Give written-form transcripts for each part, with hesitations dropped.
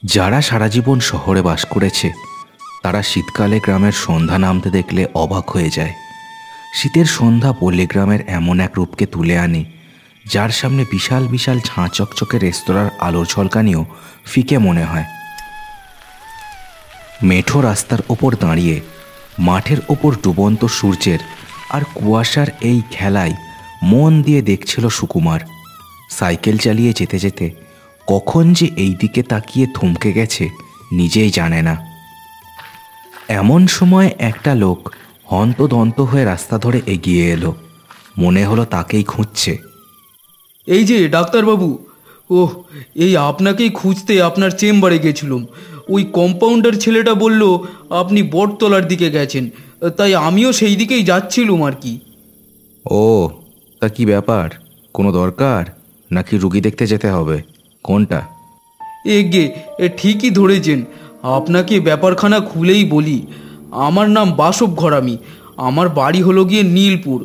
যারা সারা জীবন শহরে বাস করেছে তারা শীতকালে গ্রামের সন্ধ্যা নামতে দেখলে অবাক হয়ে যায়। শীতের সন্ধ্যা পল্লীগ্রামের এমন এক রূপকে তুলে আনে যার সামনে বিশাল বিশাল ঝাঁ চকচকে রেস্তোরাঁর আলোর ঝলকানিও ফিকে মনে হয়। মেঠো রাস্তার ওপর দাঁড়িয়ে মাঠের ওপর ডুবন্ত সূর্যের আর কুয়াশার এই খেলায় মন দিয়ে দেখছিল সুকুমার। সাইকেল চালিয়ে যেতে যেতে কখন যে এই দিকে তাকিয়ে থমকে গেছে নিজেই জানে না। এমন সময় একটা লোক হন্তদন্ত হয়ে রাস্তা ধরে এগিয়ে এলো। মনে হলো তাকেই খুঁজছে। এই যে ডাক্তারবাবু, ওহ, এই আপনাকেই খুঁজতে আপনার চেম্বারে গেছিলাম। ওই কম্পাউন্ডার ছেলেটা বলল আপনি বটতলার দিকে গেছেন, তাই আমিও সেই দিকেই যাচ্ছিলুম আর কি। ও, তা কি ব্যাপার? কোনো দরকার নাকি রুগী দেখতে যেতে হবে? কোনটা? এগে ঠিকই ধরেছেন। আপনাকে ব্যাপারখানা খুলেই বলি, আমার নাম বাসব ঘরামি। আমার বাড়ি হলো গিয়ে নীলপুর,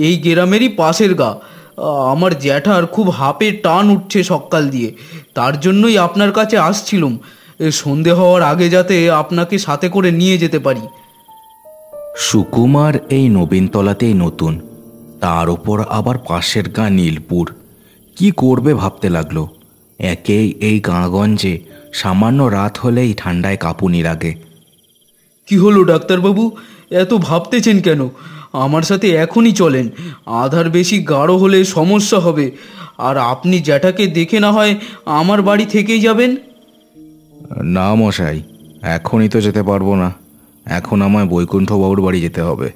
এই গ্রামেরই পাশের গা। আমার জ্যাঠার খুব হাঁপে টান উঠছে সকাল দিয়ে, তার জন্যই আপনার কাছে আসছিলুম। সন্ধে হওয়ার আগে যাতে আপনাকে সাথে করে নিয়ে যেতে পারি। সুকুমার এই নবীনতলাতেই নতুন, তার ওপর আবার পাশের গা নীলপুর। কি করবে ভাবতে লাগলো। একেই এই গাঁগঞ্জে সামান্য রাত হলেই ঠান্ডায় কাঁপুনি লাগে। কি হলো ডাক্তারবাবু, এত ভাবতেছেন কেন? আমার সাথে এখনই চলেন, আধার বেশি গাঢ় হলে সমস্যা হবে। আর আপনি জ্যাঠাকে দেখে না হয় আমার বাড়ি থেকেই যাবেন। না মশাই, এখনই তো যেতে পারবো না। এখন আমায় বৈকুণ্ঠবাবুর বাড়ি যেতে হবে।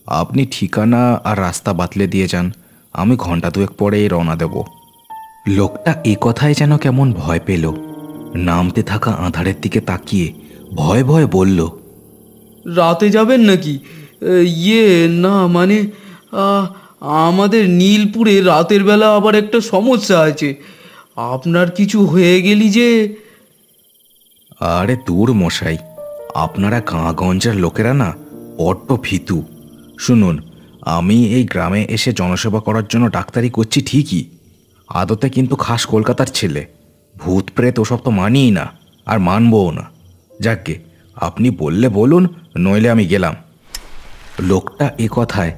আপনি ঠিকানা আর রাস্তা বাতলে দিয়ে যান, আমি ঘন্টা দুয়েক পরেই রওনা দেব। লোকটা এ কথায় যেন কেমন ভয় পেল। নামতে থাকা আঁধারের দিকে তাকিয়ে ভয়ে ভয়ে বলল, রাতে যাবেন নাকি? ইয়ে না মানে, আমাদের নীলপুরে রাতের বেলা আবার একটা সমস্যা আছে। আপনার কিছু হয়ে গেলি যে। আরে দূর মশাই, আপনারা গাঁগঞ্জের লোকেরা না বড্ড ভীতু। শুনুন, আমি এই গ্রামে এসে জনসেবা করার জন্য ডাক্তারি করছি ঠিকই, আদতে কিন্তু খাস কলকাতার ছেলে। ভূত প্রেত ওসব তো মানিই না, আর মানবও না। যাকগে, আপনি বললে বলুন, নইলে আমি গেলাম। লোকটা এ কথায়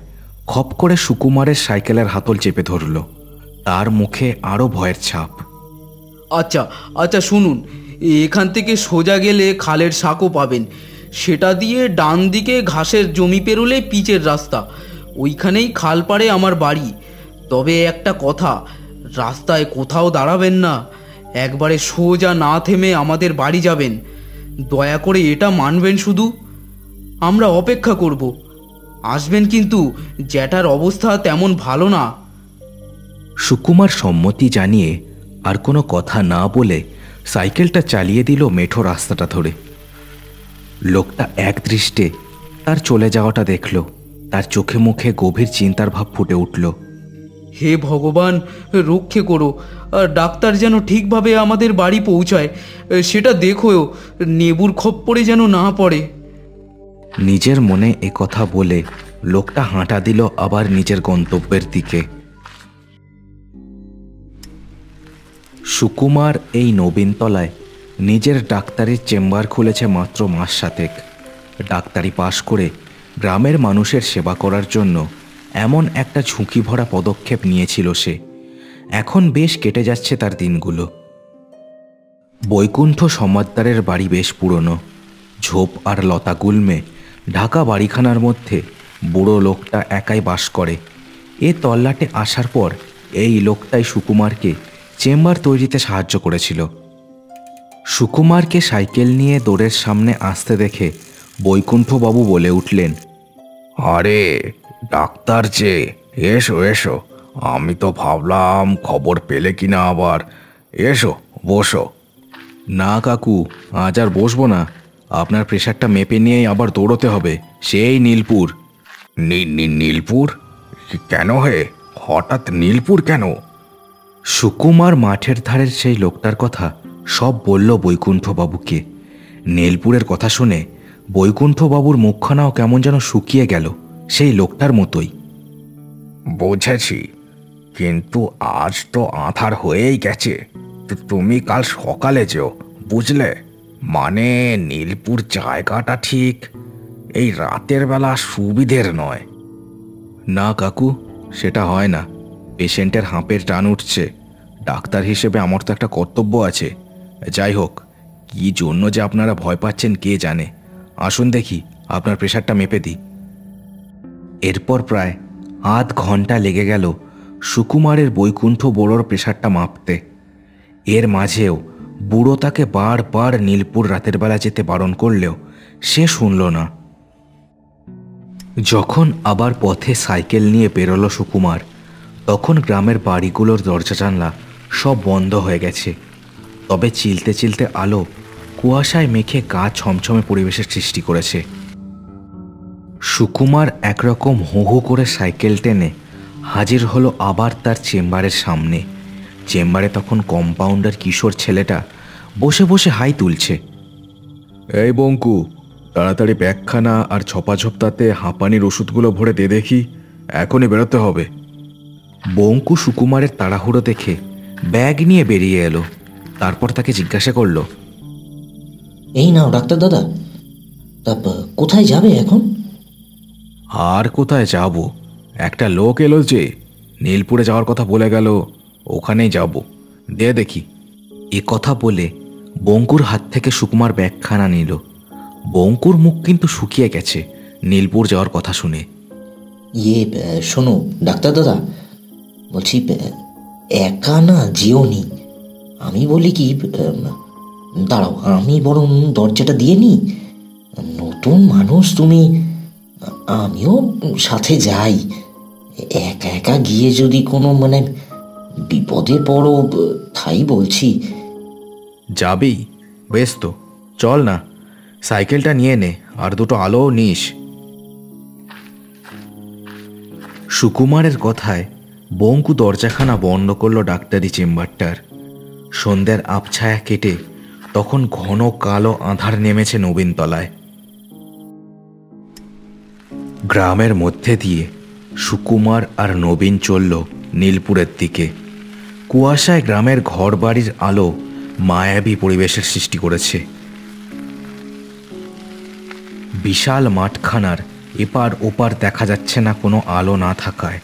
খপ করে সুকুমারের সাইকেলের হাতল চেপে ধরল। তার মুখে আরও ভয়ের ছাপ। আচ্ছা আচ্ছা শুনুন, এখান থেকে সোজা গেলে খালের সাঁকো পাবেন। সেটা দিয়ে ডান দিকে ঘাসের জমি পেরোলে পিচের রাস্তা, ওইখানেই খাল পাড়ে আমার বাড়ি। তবে একটা কথা, রাস্তায় কোথাও দাঁড়াবেন না, একবারে সোজা না থেমে আমাদের বাড়ি যাবেন। দয়া করে এটা মানবেন শুধু। আমরা অপেক্ষা করব, আসবেন কিন্তু। জ্যাঠার অবস্থা তেমন ভালো না। সুকুমার সম্মতি জানিয়ে আর কোনো কথা না বলে সাইকেলটা চালিয়ে দিল মেঠো রাস্তাটা ধরে। লোকটা এক দৃষ্টে তার চলে যাওয়াটা দেখল। তার চোখে মুখে গভীর চিন্তার ভাব ফুটে উঠল। হে ভগবান, রক্ষে করো। ডাক্তার যেন ঠিকভাবে আমাদের বাড়ি পৌঁছায়, সেটা দেখো। নেবুর খপ্পরে যেন না পড়ে। নিজের মনে এ কথা বলে লোকটা হাঁটা দিল আবার নিজের গন্তব্যের দিকে। সুকুমার এই নবীনতলায় নিজের ডাক্তারির চেম্বার খুলেছে মাত্র মাস সাতেক। ডাক্তারি পাশ করে গ্রামের মানুষের সেবা করার জন্য এমন একটা ঝুঁকি ভরা পদক্ষেপ নিয়েছিল সে। এখন বেশ কেটে যাচ্ছে তার দিনগুলো। বৈকুণ্ঠ সমাদ্দারের বাড়ি বেশ পুরনো। ঝোপ আর লতা গুল্মে ঢাকা বাড়িখানার মধ্যে বুড়ো লোকটা একাই বাস করে। এ তল্লাটে আসার পর এই লোকটাই সুকুমারকে চেম্বার তৈরিতে সাহায্য করেছিল। সুকুমারকে সাইকেল নিয়ে দোরের সামনে আসতে দেখে বৈকুণ্ঠবাবু বলে উঠলেন, আরে ডাক্তার যে, এসো এসো। আমি তো ভাবলাম খবর পেলে কিনা আবার। এসো বসো। না কাকু, আজ আর বসবো না। আপনার প্রেশারটা মেপে নিয়েই আবার দৌড়তে হবে, সেই নীলপুর। নীলপুর কেন হে? হঠাৎ নীলপুর কেন? সুকুমার মাঠের ধারের সেই লোকটার কথা সব বলল বৈকুণ্ঠবাবুকে। নীলপুরের কথা শুনে বৈকুণ্ঠবাবুর মুখখানাও কেমন যেন শুকিয়ে গেল, সেই লোকটার মতোই। বুঝেছি, কিন্তু আজ তো আঁধার হয়েই গেছে। তুমি কাল সকালে যেও, বুঝলে, মানে নীলপুর জায়গাটা ঠিক এই রাতের বেলা সুবিধের নয়। না কাকু, সেটা হয় না। পেশেন্টের হাঁপের টান উঠছে, ডাক্তার হিসেবে আমার তো একটা কর্তব্য আছে। যাই হোক, কি জন্য যে আপনারা ভয় পাচ্ছেন কে জানে। আসুন দেখি, আপনার প্রেশারটা মেপে দিই। এরপর প্রায় আধ ঘন্টা লেগে গেল সুকুমারের বৈকুণ্ঠ বড়োর প্রেশারটা মাপতে। এর মাঝেও বুড়ো তাকে বারবার নীলপুর রাতের বেলা যেতে বারণ করলেও সে শুনল না। যখন আবার পথে সাইকেল নিয়ে বেরোলো সুকুমার, তখন গ্রামের বাড়িগুলোর দরজা জানলা সব বন্ধ হয়ে গেছে। তবে চিলতে চিলতে আলো কুয়াশায় মেখে গা ছমছমে পরিবেশের সৃষ্টি করেছে। সুকুমার একরকম হো হো করে সাইকেল টেনে হাজির হলো আবার তার চেম্বারের সামনে। চেম্বারে তখন কম্পাউন্ডার কিশোর ছেলেটা বসে বসে হাই তুলছে। এই বঙ্কু, তাড়াতাড়ি ব্যাগখানা আর ছপাঝপতাতে হাঁপানির ওষুধগুলো ভরে দে দেখি, এখনই বেরোতে হবে। বঙ্কু সুকুমারের তাড়াহুড়ো দেখে ব্যাগ নিয়ে বেরিয়ে এলো। তারপর তাকে জিজ্ঞাসা করলো, এই নাও ডাক্তার দাদা, তারপর কোথায় যাবে এখন? আর কোথায় যাব, একটা লোক এলো যে নীলপুরে যাওয়ার কথা বলে গেল, ওখানেই যাব, দে দেখি। এ কথা বলে বঙ্কুর হাত থেকে সুকুমার ব্যাগখানা নিল। বঙ্কুর মুখ কিন্তু শুকিয়ে গেছে নীলপুর যাওয়ার কথা শুনে। শোনো ডাক্তার দাদা, বলছি একা না যেও নি। আমি বলি কি, দাঁড়াও আমি বরং দরজাটা দিয়ে নি। নতুন মানুষ তুমি, আমিও সাথে যাই। একা একা গিয়ে যদি কোনো বিপদে পড়ো, তাই বলছি। যাবি? বেশ তো, চল না, সাইকেলটা নিয়ে নে, আর দুটো আলোও নিস। সুকুমারের কথায় বঙ্কু দরজাখানা বন্ধ করলো ডাক্তারি চেম্বারটার। সন্ধ্যার আবছায়া কেটে তখন ঘন কালো আঁধার নেমেছে নবীনতলায়। গ্রামের মধ্যে দিয়ে সুকুমার আর নবীন চলল নীলপুরের দিকে। কুয়াশায় গ্রামের ঘরবাড়ির আলো মায়াবী পরিবেশের সৃষ্টি করেছে। বিশাল মাঠখানার এপার ওপার দেখা যাচ্ছে না কোনো আলো না থাকায়।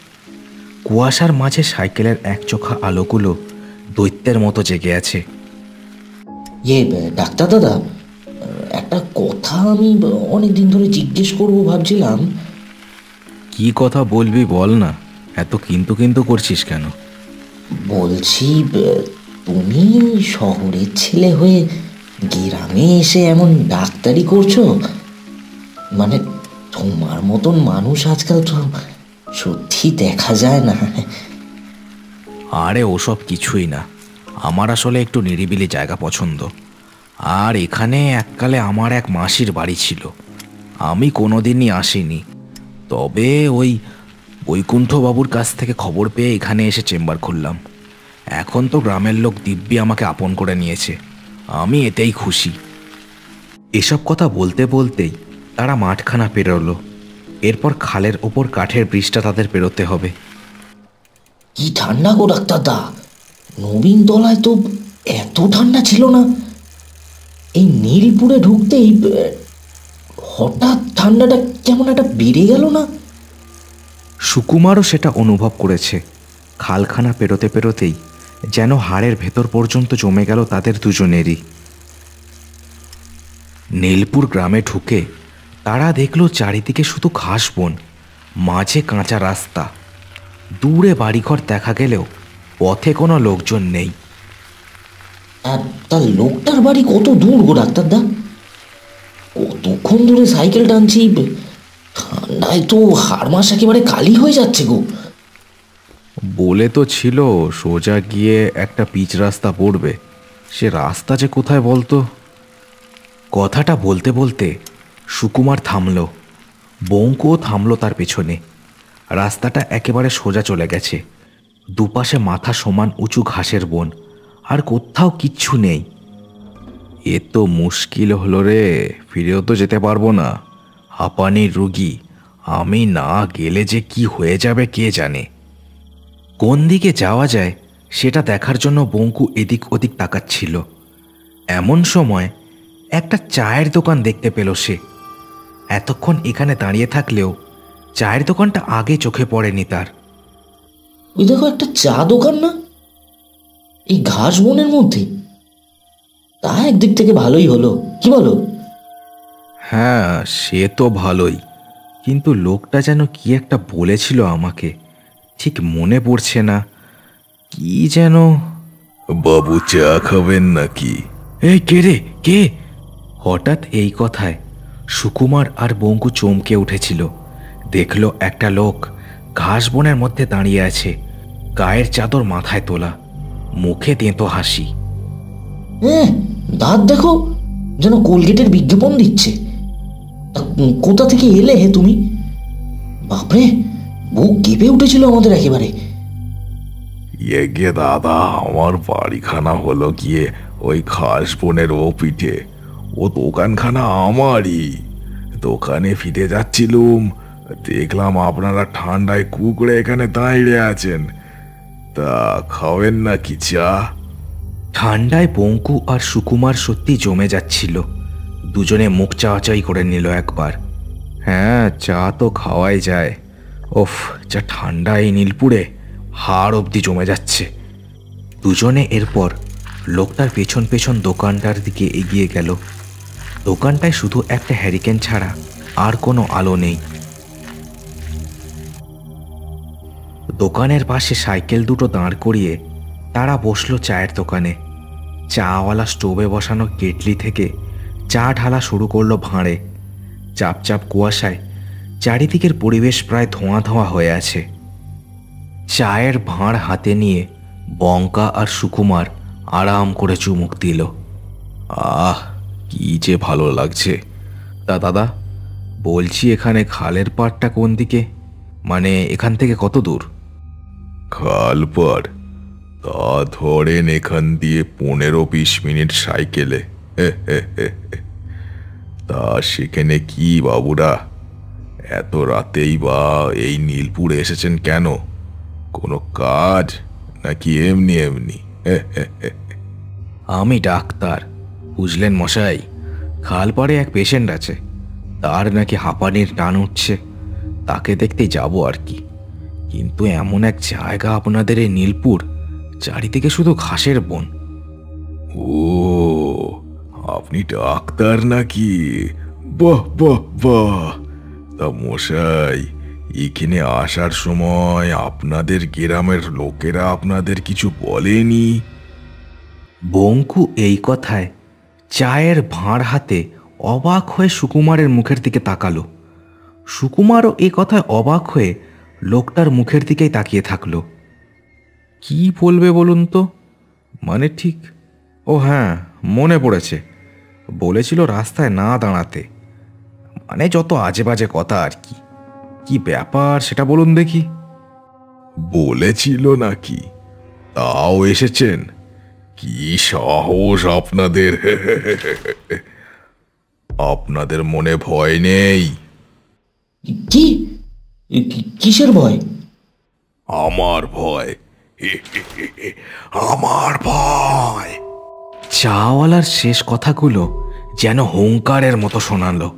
কুয়াশার মাঝে সাইকেলের একচোখা আলোগুলো দৈত্যের মতো জেগে আছে। ডাক্তার দাদা, একটা কথা আমি অনেকদিন ধরে জিজ্ঞেস করবো ভাবছিলাম। কি কথা বলবি বল না, এত কিন্তু কিন্তু করছিস কেন? বলছি, তুমি শহরের ছেলে হয়ে গ্রামে এসে এমন ডাক্তারি করছো, তোমার মতন মানুষ আজকাল তো সত্যি দেখা যায় না। আরে ওসব কিছুই না, আমার আসলে একটু নিরিবিলি জায়গা পছন্দ। আর এখানে এককালে আমার এক মাসির বাড়ি ছিল, আমি কোনোদিনই আসিনি। তবে ওই বৈকুণ্ঠবাবুর কাছ থেকে খবর পেয়ে এখানে এসে চেম্বার খুললাম। এখন তো গ্রামের লোক দিব্যি আমাকে আপন করে নিয়েছে, আমি এতেই খুশি। এসব কথা বলতে বলতেই তারা মাঠখানা পেরোলো। এরপর খালের ওপর কাঠের ব্রিজটা তাদের পেরোতে হবে। কি ঠান্ডা গো ডাক্তার দা, নবীন তলায় তো এত ঠান্ডা ছিল না। এই নীলপুরে ঢুকতেই হঠাৎ ঠান্ডাটা কেমন একটা বেড়ে গেল না? সুকুমারও সেটা অনুভব করেছে। খালখানা পেরোতে পেরোতেই যেন হাড়ের ভেতর পর্যন্ত জমে গেল তাদের দুজনেরই। নীলপুর গ্রামে ঢুকে তারা দেখল চারিদিকে শুধু ঘাস বন, মাঝে কাঁচা রাস্তা। দূরে বাড়িঘর দেখা গেলেও পথে কোনো লোকজন নেই। তার লোকটার বাড়ি কত দূর গো ডাক্তারদা? কতক্ষণ ধরে সাইকেল টানছি, ঠান্ডায় তো হাড় মাস একেবারে কালি হয়ে যাচ্ছে গো। বলে তো ছিল সোজা গিয়ে একটা পিচ রাস্তা পড়বে, সে রাস্তা যে কোথায় বলতো? কথাটা বলতে বলতে সুকুমার থামল, বঙ্কুও থামল তার পেছনে। রাস্তাটা একেবারে সোজা চলে গেছে, দুপাশে মাথা সমান উঁচু ঘাসের বন, আর কোথাও কিচ্ছু নেই। এ তো মুশকিল হলো রে, ফিরেও তো যেতে পারবো না। হাঁপানির রুগী আমি, না গেলে যে কি হয়ে যাবে কে জানে। কোন দিকে যাওয়া যায় সেটা দেখার জন্য বঙ্কু এদিক ওদিক তাকাচ্ছিল। এমন সময় একটা চায়ের দোকান দেখতে পেল সে। এতক্ষণ এখানে দাঁড়িয়ে থাকলেও চায়ের দোকানটা আগে চোখে পড়েনি তার। ওই দেখো, একটা চা দোকান না, এই ঘাস বনের মধ্যে। তা একদিক থেকে ভালোই হলো, কি বলো? হ্যাঁ, সে তো ভালোই, কিন্তু লোকটা যেন কি একটা বলেছিল আমাকে, ঠিক মনে পড়ছে না। কি যেন। বাবু, চা খাবেন নাকি? এই কে রে, কে? হঠাৎ এই কথায় সুকুমার আর বঙ্কু চমকে উঠেছিল। দেখলো একটা লোক ঘাস বনের মধ্যে দাঁড়িয়ে আছে, গায়ের চাদর মাথায় তোলা, মুখে তেঁতো হাসি। হ্যাঁ, দাঁত দেখো, যেন কোলগেটের বিজ্ঞাপন দিচ্ছে। তা কোথা থেকে এলে হে তুমি? বাপরে, বুক কেঁপে উঠেছিল আমাদের একেবারে। গে দাদা, আমার বাড়িখানা হলো গিয়ে ওই ঘাস বনের ও পিঠে। ও দোকানখানা আমারই। দোকানে ফিরে যাচ্ছিলুম, দেখলাম আপনারা ঠান্ডায় কুকড়ে এখানে দাঁড়িয়ে আছেন। তা খাবেন নাকি চা? ঠান্ডায় বঙ্কু আর সুকুমার সত্যি জমে যাচ্ছিল। দুজনে মুখ চাওয়াচাই করে নিল একবার। হ্যাঁ, চা তো খাওয়াই যায়। ওফ, যা ঠান্ডা এই নীলপুরে, হাড় অবধি জমে যাচ্ছে। দুজনে এরপর লোকটার পেছন পেছন দোকানটার দিকে এগিয়ে গেল। দোকানটায় শুধু একটা হ্যারিকেন ছাড়া আর কোনো আলো নেই। দোকানের পাশে সাইকেল দুটো দাঁড় করিয়ে তারা বসলো চায়ের দোকানে। চাওয়ালা স্টোভে বসানো কেটলি থেকে চা ঢালা শুরু করলো ভাঁড়ে। চাপচাপ কুয়াশায় চারিদিকের পরিবেশ প্রায় ধোঁয়া ধোঁয়া হয়ে আছে। চায়ের ভাঁড় হাতে নিয়ে বঙ্কা আর সুকুমার আরাম করে চুমুক দিল। আহ, কি যে ভালো লাগছে। তা দাদা, বলছি এখানে খালের পাড়টা কোন দিকে? মানে এখান থেকে কত দূর? খাল পার? তা ধরেন এখান দিয়ে 15-20 মিনিট সাইকেলে। তা সেখানে কি বাবুরা, এত রাতেই বা এই নীলপুরে এসেছেন কেন? কোনো কাজ নাকি এমনি এমনি? আমি ডাক্তার, বুঝলেন মশাই। খালপাড়ে এক পেশেন্ট আছে, তার নাকি হাঁপানির টান উঠছে, তাকে দেখতেই যাব আর কি। কিন্তু এমন এক জায়গা আপনাদের এই নীলপুর, চারিদিকে শুধু ঘাসের বন। ও, আপনি ডাক্তার নাকি? বাহ বাহ বাহ। তা মশাই, এখানে আসার সময় আপনাদের গ্রামের লোকেরা আপনাদের কিছু বলেনি? বঙ্কু এই কথায় চায়ের ভাঁড় হাতে অবাক হয়ে সুকুমারের মুখের দিকে তাকালো। সুকুমারও এই কথায় অবাক হয়ে লোকটার মুখের দিকেই তাকিয়ে থাকলো। কি বলবে বলুন তো? মানে ঠিক, ও হ্যাঁ, মনে পড়েছে, বলেছিল রাস্তায় না দাঁড়াতে। মানে যত আজে বাজে কথা আর কি। কি ব্যাপার সেটা বলুন দেখি। বলেছিল নাকি? তাও এসেছেন? কি সাহস আপনাদের! আপনাদের মনে ভয় নেই? কি? কিসের ভয়? আমার ভয়। আমার ভয়। চাওয়ালার শেষ কথাগুলো যেন হুঙ্কারের মতো শোনালো।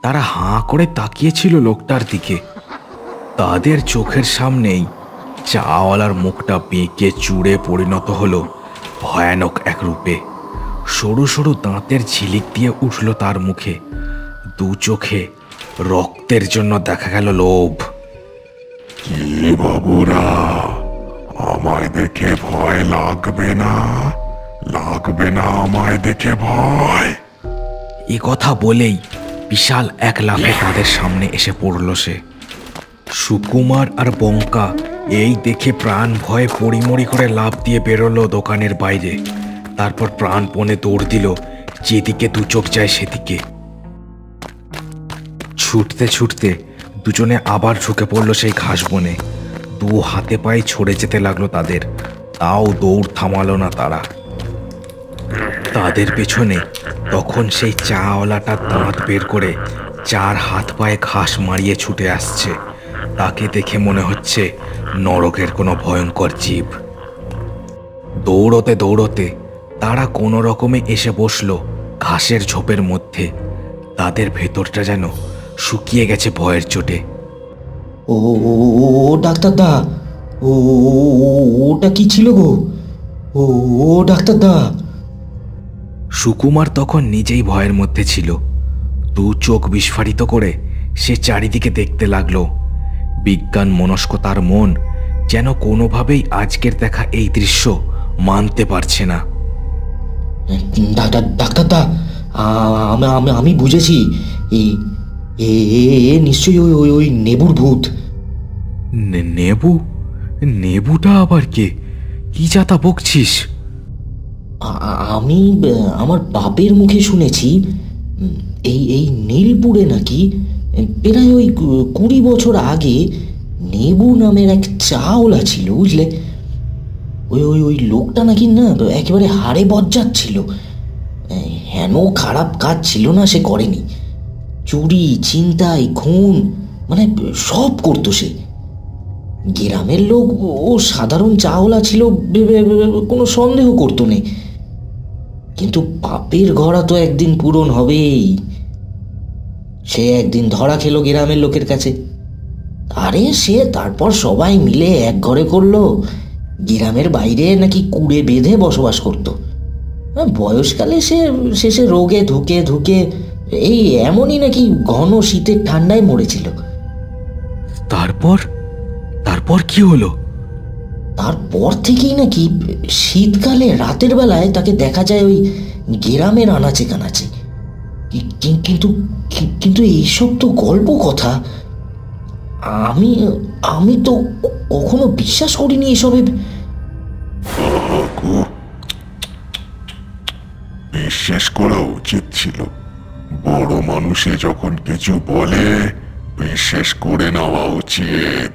তারা হাঁ করে তাকিয়েছিল লোকটার দিকে। তাদের চোখের সামনেই চাওয়ালার মুখটা বেঁকে চূড়ে পরিণত হলো ভয়ানক এক রূপে। সরু সরু দাঁতের ঝিলিক দিয়ে উঠল তার মুখে। দু চোখে রক্তের জন্য দেখা গেল লোভ। কি বাবুরা, আমায় দেখে ভয় লাগবে না? লাগবে না আমায় দেখে ভয়? এ কথা বলেই বিশাল এক লাফে তাদের সামনে এসে পড়ল সে। সুকুমার আর বঙ্কা এই দেখে প্রাণ ভয়ে পড়িমড়ি করে লাফ দিয়ে বেরোলো দোকানের বাইরে। তারপর প্রাণপণে দৌড় দিল যেদিকে দু চোখ যায় সেদিকে। ছুটতে ছুটতে দুজনে আবার ঢুকে পড়ল সেই ঘাস বনে। দু হাতে পায়ে ছড়ে যেতে লাগলো তাদের, তাও দৌড় থামালো না তারা। তাদের পেছনে তখন সেই চাওয়ালাটা দাঁত বের করে চার হাত পায়ে ঘাস মারিয়ে ছুটে আসছে। তাকে দেখে মনে হচ্ছে নরকের কোনো ভয়ঙ্কর জীব। দৌড়তে দৌড়তে তারা কোনো রকমে এসে বসলো ঘাসের ঝোপের মধ্যে। তাদের ভেতরটা যেন শুকিয়ে গেছে ভয়ের চোটে। ও ও ডাক্তারদা, ও ওটা কি ছিল গো? ও ও ডাক্তারদা। সুকুমার তখন নিজেই ভয়ের মধ্যে ছিল। দু চোখ বিস্ফারিত করে সে চারিদিকে দেখতে লাগলো। বিজ্ঞান মনস্ক তার মন যেন কোনোভাবেই আজকের দেখা এই দৃশ্য মানতে পারছে না। ডাক্তারদা, আমি বুঝেছি, নিশ্চয়ই ওই ওই ওই নেবুর ভূত। নেবু? নেবুটা আবার কে? কি যাতা বকছিস? আমি আমার বাপের মুখে শুনেছি এই এই নীলপুরে নাকি প্রায় ওই 20 বছর আগে নেবু নামের এক চাওলা ছিল, বুঝলে? ওই ওই ওই লোকটা নাকি না একেবারে হাড়ে বজ্জাত ছিল। হেন খারাপ কাজ ছিল না সে করেনি। চুরি, ছিনতাই, খুন, মানে সব করতো সে। গ্রামের লোক ও সাধারণ চাওলা ছিল কোনো সন্দেহ করতো না, কিন্তু পাপের ঘোড়া তো একদিন পূরণ হবেই। সে একদিন ধরা খেলো গ্রামের লোকের কাছে। আরে সে তারপর সবাই মিলে এক ঘরে করলো। গ্রামের বাইরে নাকি কুড়ে বেঁধে বসবাস করত। বয়সকালে সে শেষে রোগে ধুকে ধুকে এই এমনই নাকি ঘন শীতের ঠান্ডায় মরেছিল। তারপর তারপর কি হলো? তারপর থেকেই নাকি শীতকালে রাতের বেলায় তাকে দেখা যায় ওই গ্রামের আনাচে কানাচে। কিন্তু কিন্তু এইসব তো গল্প কথা। আমি আমি তো কখনো বিশ্বাস করিনি এসবে। বিশ্বাস করা উচিত ছিল। বড় মানুষে যখন কিছু বলে বিশ্বাস করে নেওয়া উচিত।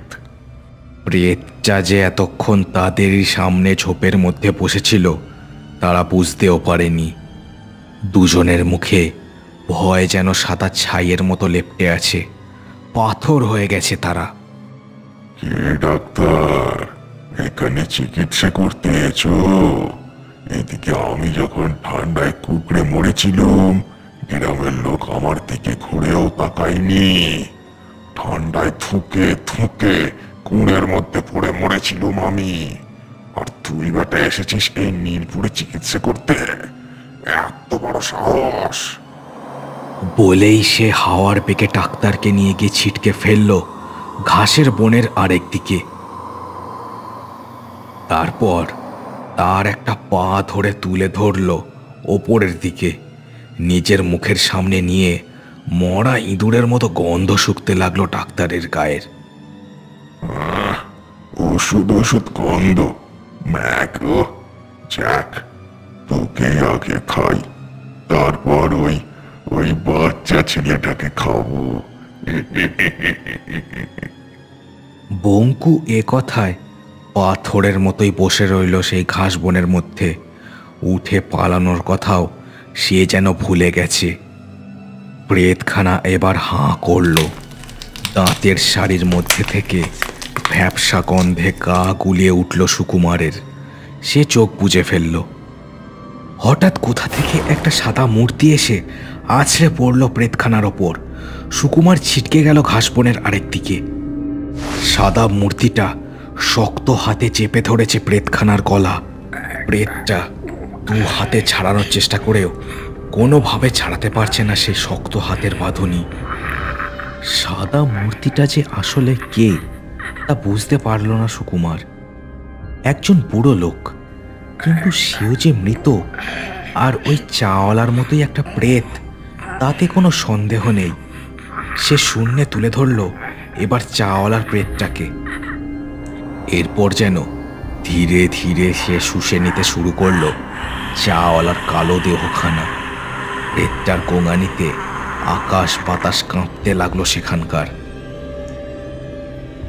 প্রেতটা যে এতক্ষণ তাদেরই সামনে ঝোপের মধ্যে বসেছিল তারা বুঝতেও পারেনি। দুজনের মুখে ভয় যেন সাদা ছাইয়ের মতো লেপ্টে আছে। পাথর হয়ে গেছে তারা। কে ডাক্তার? এখানে চিকিৎসা করতে এসো? এদিকে আমি যখন ঠান্ডায় কুকড়ে মরেছিলাম গ্রামের লোক আমার দিকে ঘুরেও তাকায়নি। ঠান্ডায় থুকে থুকে কুঁড়ের মধ্যে পড়ে মরেছিলাম আমি। আর তুই বেটা এসেছিস এই নীলপুরে চিকিৎসা করতে? এত বড় সাহস! বলেই সে হাওয়ার বেগে ডাক্তারকে নিয়ে গিয়ে ছিটকে ফেলল ঘাসের বনের আরেক দিকে। তারপর তার একটা পা ধরে তুলে ধরল ওপরের দিকে। নিজের মুখের সামনে নিয়ে মরা ইঁদুরের মতো গন্ধ শুকতে লাগলো ডাক্তারের গায়ের। ওষুধ ওষুধ গন্ধ? ম্যাগো, যাক তোকে আগে খাই, তারপর ওই ওই বাচ্চা ছেলেটাকে খাবো। বঙ্কু এ কথায় পাথরের মতোই বসে রইল সেই ঘাস বনের মধ্যে। উঠে পালানোর কথাও সে যেন ভুলে গেছে। প্রেতখানা এবার হাঁ করল। দাঁতের শাড়ির মধ্যে থেকে ভ্যাপসা গন্ধে গা গুলিয়ে উঠল সুকুমারের। সে চোখ বুজে ফেলল। হঠাৎ কোথা থেকে একটা সাদা মূর্তি এসে আছড়ে পড়ল প্রেতখানার ওপর। সুকুমার ছিটকে গেল ঘাসবনের আরেক দিকে। সাদা মূর্তিটা শক্ত হাতে চেপে ধরেছে প্রেতখানার গলা। প্রেতটা দু হাতে ছাড়ানোর চেষ্টা করেও কোনোভাবে ছাড়াতে পারছে না সেই শক্ত হাতের বাঁধনি। সাদা মূর্তিটা যে আসলে কে তা বুঝতে পারল না সুকুমার। একজন বুড়ো লোক, কিন্তু সেও যে মৃত আর ওই চাওয়ালার মতোই একটা প্রেত, তাতে কোনো সন্দেহ নেই। সে শূন্যে তুলে ধরল এবার চাওয়ালার প্রেতটাকে। এরপর যেন ধীরে ধীরে সে শুষে নিতে শুরু করলো চাওয়ালার কালো দেহখানা। প্রেতটার গোঙানিতে আকাশ বাতাস কাঁপতে লাগলো সেখানকার।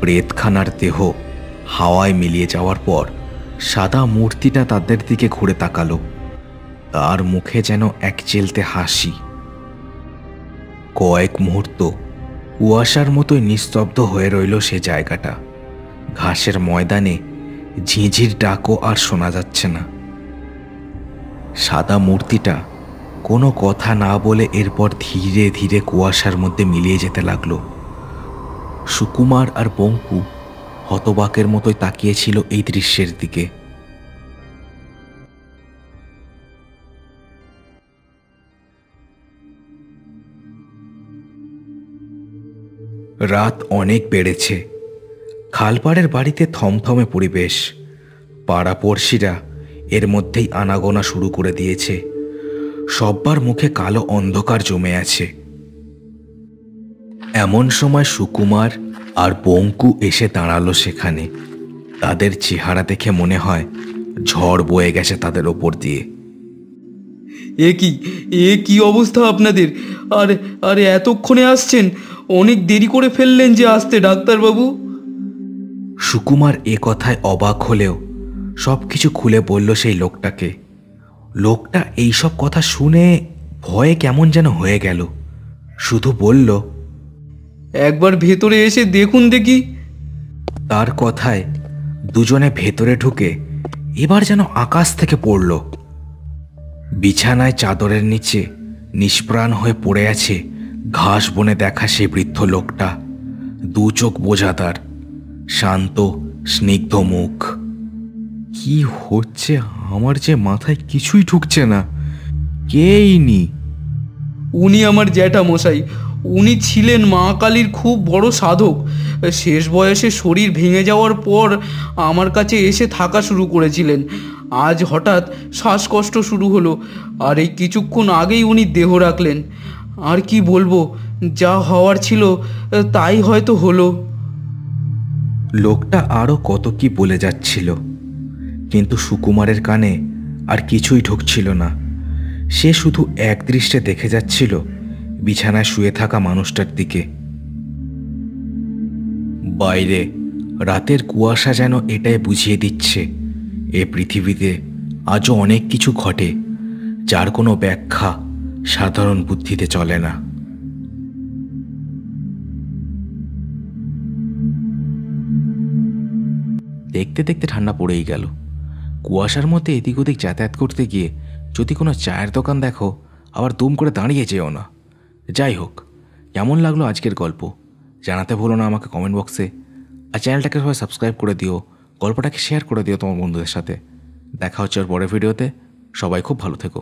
প্রেতখানার দেহ হাওয়ায় মিলিয়ে যাওয়ার পর সাদা মূর্তিটা তাদের দিকে ঘুরে তাকালো। তার মুখে যেন এক চেলতে হাসি। কয়েক মুহূর্ত কুয়াশার মতোই নিস্তব্ধ হয়ে রইল সে জায়গাটা। ঘাসের ময়দানে ঝিঁঝির ডাকও আর শোনা যাচ্ছে না। সাদা মূর্তিটা কোনো কথা না বলে এরপর ধীরে ধীরে কুয়াশার মধ্যে মিলিয়ে যেতে লাগলো। সুকুমার আর বঙ্কু হতবাকের মতোই তাকিয়েছিল এই দৃশ্যের দিকে। রাত অনেক বেড়েছে। খালপাড়ের বাড়িতে থমথমে পরিবেশ। পাড়াপড়শিরা এর মধ্যেই আনাগোনা শুরু করে দিয়েছে। সব্বার মুখে কালো অন্ধকার জমে আছে। এমন সময় সুকুমার আর বঙ্কু এসে দাঁড়ালো সেখানে। তাদের চেহারা দেখে মনে হয় ঝড় বয়ে গেছে তাদের ওপর দিয়ে। এ কি অবস্থা আপনাদের? আরে এতক্ষণে আসছেন? অনেক দেরি করে ফেললেন যে আসতে, ডাক্তারবাবু। সুকুমার এ কথায় অবাক হলেও সবকিছু খুলে বলল সেই লোকটাকে। লোকটা এইসব কথা শুনে ভয়ে কেমন যেন হয়ে গেল। শুধু বলল, একবার ভেতরে এসে দেখুন দেখি। তার কথায় দুজনে ভেতরে ঢুকে এবার যেন আকাশ থেকে পড়ল। বিছানায় চাদরের নিচে নিষ্প্রাণ হয়ে পড়ে আছে ঘাস বনে দেখা সেই বৃদ্ধ লোকটা। দু চোখ বোঝাদার, শান্ত স্নিগ্ধ মুখ। কি হচ্ছে আমার যে মাথায় কিছুই ঢুকছে না। কে ইনি? উনি আমার জ্যাঠামশাই। উনি ছিলেন মা কালীর খুব বড় সাধক। শেষ বয়সে শরীর ভেঙে যাওয়ার পর আমার কাছে এসে থাকা শুরু করেছিলেন। আজ হঠাৎ শ্বাসকষ্ট শুরু হলো, আর এই কিছুক্ষণ আগেই উনি দেহ রাখলেন। আর কি বলবো, যা হওয়ার ছিল তাই হয়তো হলো। লোকটা আরও কত কি বলে যাচ্ছিল, কিন্তু সুকুমারের কানে আর কিছুই ঢুকছিল না। সে শুধু একদৃষ্টে দেখে যাচ্ছিল বিছানায় শুয়ে থাকা মানুষটার দিকে। বাইরে রাতের কুয়াশা যেন এটাই বুঝিয়ে দিচ্ছে এ পৃথিবীতে আজও অনেক কিছু ঘটে যার কোনো ব্যাখ্যা সাধারণ বুদ্ধিতে চলে না। দেখতে দেখতে ঠান্ডা পড়েই গেল। কুয়াশার মধ্যে এদিক ওদিক যাতায়াত করতে গিয়ে যদি কোনো চায়ের দোকান দেখো, আবার দুম করে দাঁড়িয়ে যেও না। যাই হোক, কেমন লাগলো আজকের গল্প জানাতে ভুলো না আমাকে কমেন্ট বক্সে। আর চ্যানেলটাকে সবাই সাবস্ক্রাইব করে দিও, গল্পটাকে শেয়ার করে দিও তোমার বন্ধুদের সাথে। দেখা হচ্ছে ওর পরের ভিডিওতে। সবাই খুব ভালো থেকো।